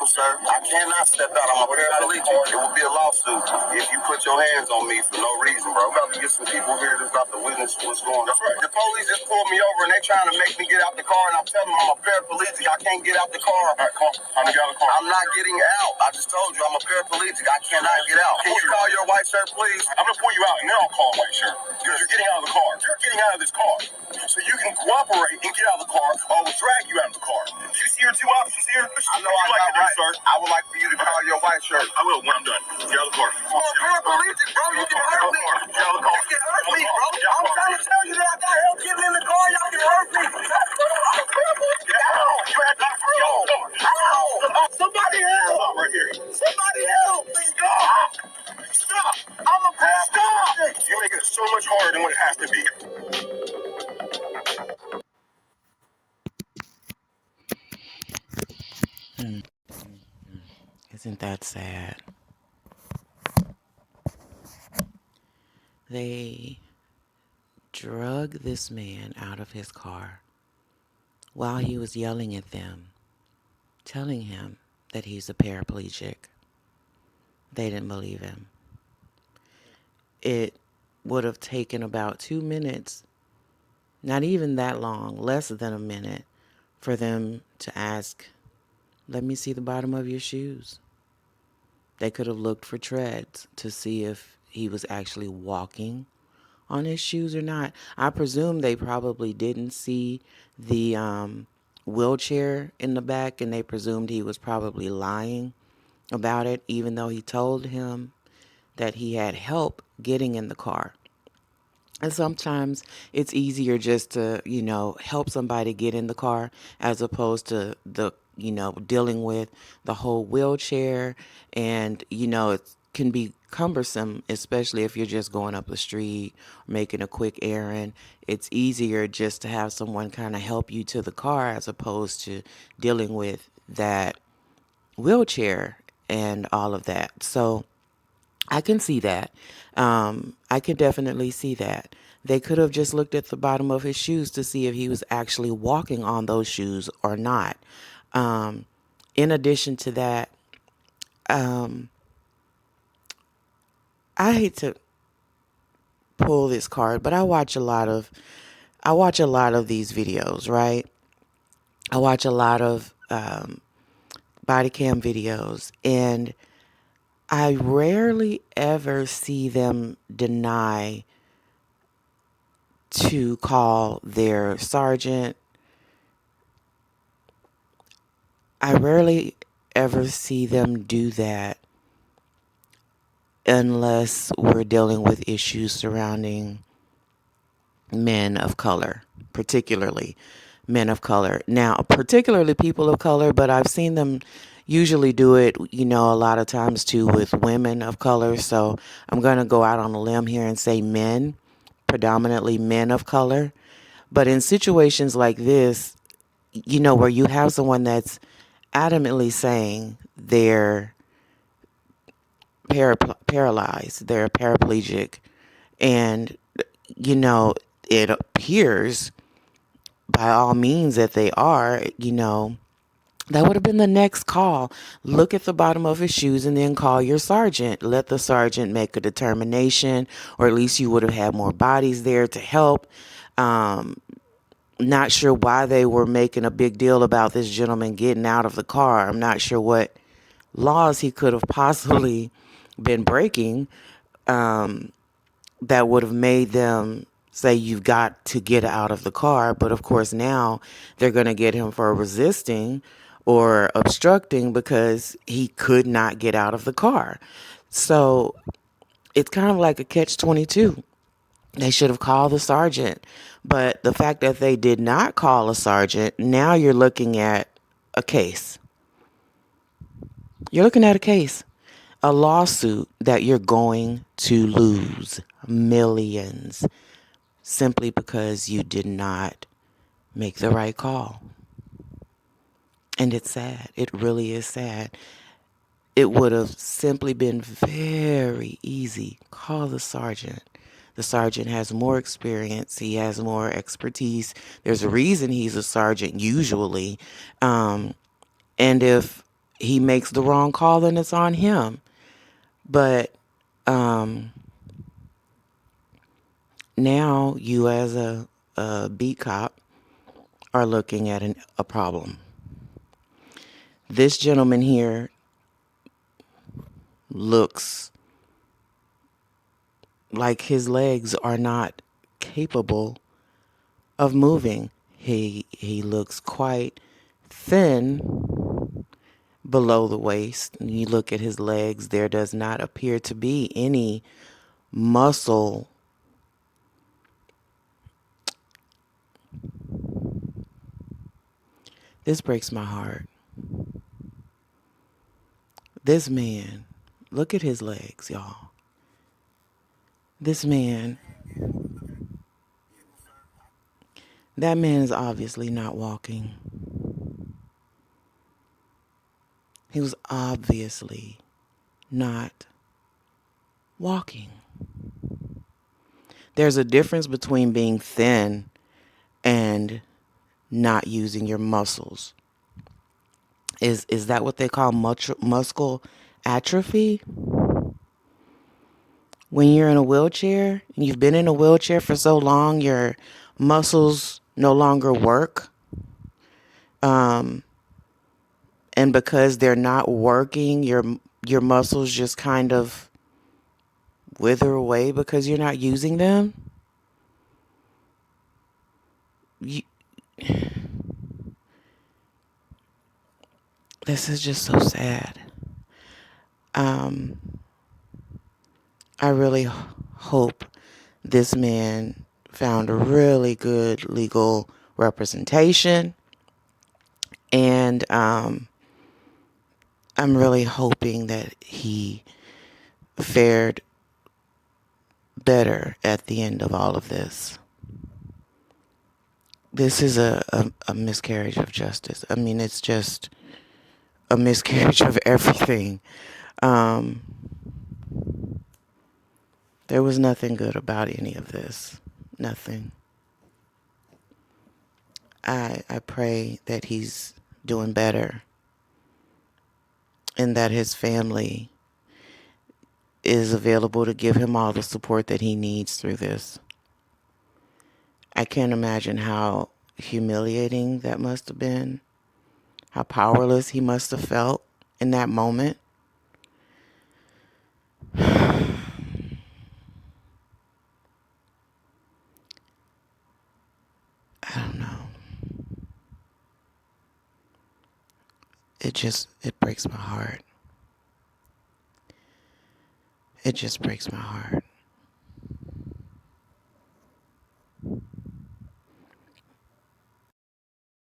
sir. I cannot step out. I'm a paraplegic. It will be a lawsuit if you put your hands on me for no reason, bro. I'm about to get some people here that's about to witness what's going on. That's right. The police just pulled me over and they trying to make me get out the car, and I'm telling them I'm a paraplegic. I can't get out the car. All right, come on. Time to get out of the car. I'm not getting out. I just told you I'm a paraplegic. I cannot get out. Can you call your white shirt, please? I'm going to pull you out, and then I'll call white shirt. Because you're getting out of the car. You're getting out of this car. So you can cooperate and get out of the car, or I will drag you out of the car. You see your two options here? I know I got right, sir. I would like for you to call your white shirt. I will when I'm done. Get out of the car. I'm a paraplegic, bro. You can hurt me. Get out of the car. You can hurt me, bro. I'm trying to tell you that I got help getting in the car. Y'all can hurt me. I'm a paraplegic. Ow! You had that for y'all. Ow! Somebody help! Stop right here. Somebody help! Stop! Stop! I'm a paraplegic. You're making it so much harder than what it has to be. Isn't that sad? They drug this man out of his car while he was yelling at them, telling him that he's a paraplegic. They didn't believe him. It would have taken about 2 minutes, not even that long, less than a minute, for them to ask, "Let me see the bottom of your shoes." They could have looked for treads to see if he was actually walking on his shoes or not. I presume they probably didn't see the wheelchair in the back, and they presumed he was probably lying about it, even though he told him that he had help getting in the car. And sometimes it's easier just to, help somebody get in the car as opposed to dealing with the whole wheelchair. And, it can be cumbersome, especially if you're just going up the street, making a quick errand. It's easier just to have someone kind of help you to the car as opposed to dealing with that wheelchair and all of that. So I can see that. I can definitely see that. They could have just looked at the bottom of his shoes to see if he was actually walking on those shoes or not. In addition to that, I hate to pull this card, but I watch a lot of these videos, right? I watch a lot of body cam videos, and I rarely ever see them deny to call their sergeant. I rarely ever see them do that unless we're dealing with issues surrounding men of color, particularly men of color. Now, particularly people of color, but I've seen them usually do it, a lot of times too with women of color. So I'm going to go out on a limb here and say men, predominantly men of color. But in situations like this, where you have someone that's adamantly saying they're paralyzed, they're paraplegic, and, it appears by all means that they are, that would have been the next call. Look at the bottom of his shoes and then call your sergeant. Let the sergeant make a determination, or at least you would have had more bodies there to help. Not sure why they were making a big deal about this gentleman getting out of the car. I'm not sure what laws he could have possibly been breaking that would have made them say you've got to get out of the car. But of course now they're going to get him for resisting or obstructing because he could not get out of the car. So it's kind of like a catch-22. They should have called the sergeant. But the fact that they did not call a sergeant, now you're looking at a case. You're looking at a case, a lawsuit that you're going to lose millions simply because you did not make the right call. And it's sad. It really is sad. It would have simply been very easy. Call the sergeant. The sergeant has more experience. He has more expertise. There's a reason he's a sergeant usually. And if he makes the wrong call, then it's on him. But now you as a beat cop are looking at a problem. This gentleman here looks like his legs are not capable of moving. He looks quite thin below the waist. And you look at his legs, there does not appear to be any muscle. This breaks my heart. This man, look at his legs, y'all. This man, that man is obviously not walking. He was obviously not walking. There's a difference between being thin and not using your muscles. Is that what they call muscle atrophy? When you're in a wheelchair, and you've been in a wheelchair for so long, your muscles no longer work. And because they're not working, your muscles just kind of wither away because you're not using them. You, this is just so sad. I really hope this man found a really good legal representation. And I'm really hoping that he fared better at the end of all of this. This is a miscarriage of justice. I mean, it's just a miscarriage of everything. There was nothing good about any of this. Nothing. I pray that he's doing better and that his family is available to give him all the support that he needs through this. I can't imagine how humiliating that must have been, how powerless he must have felt in that moment. I don't know. It breaks my heart. It just breaks my heart.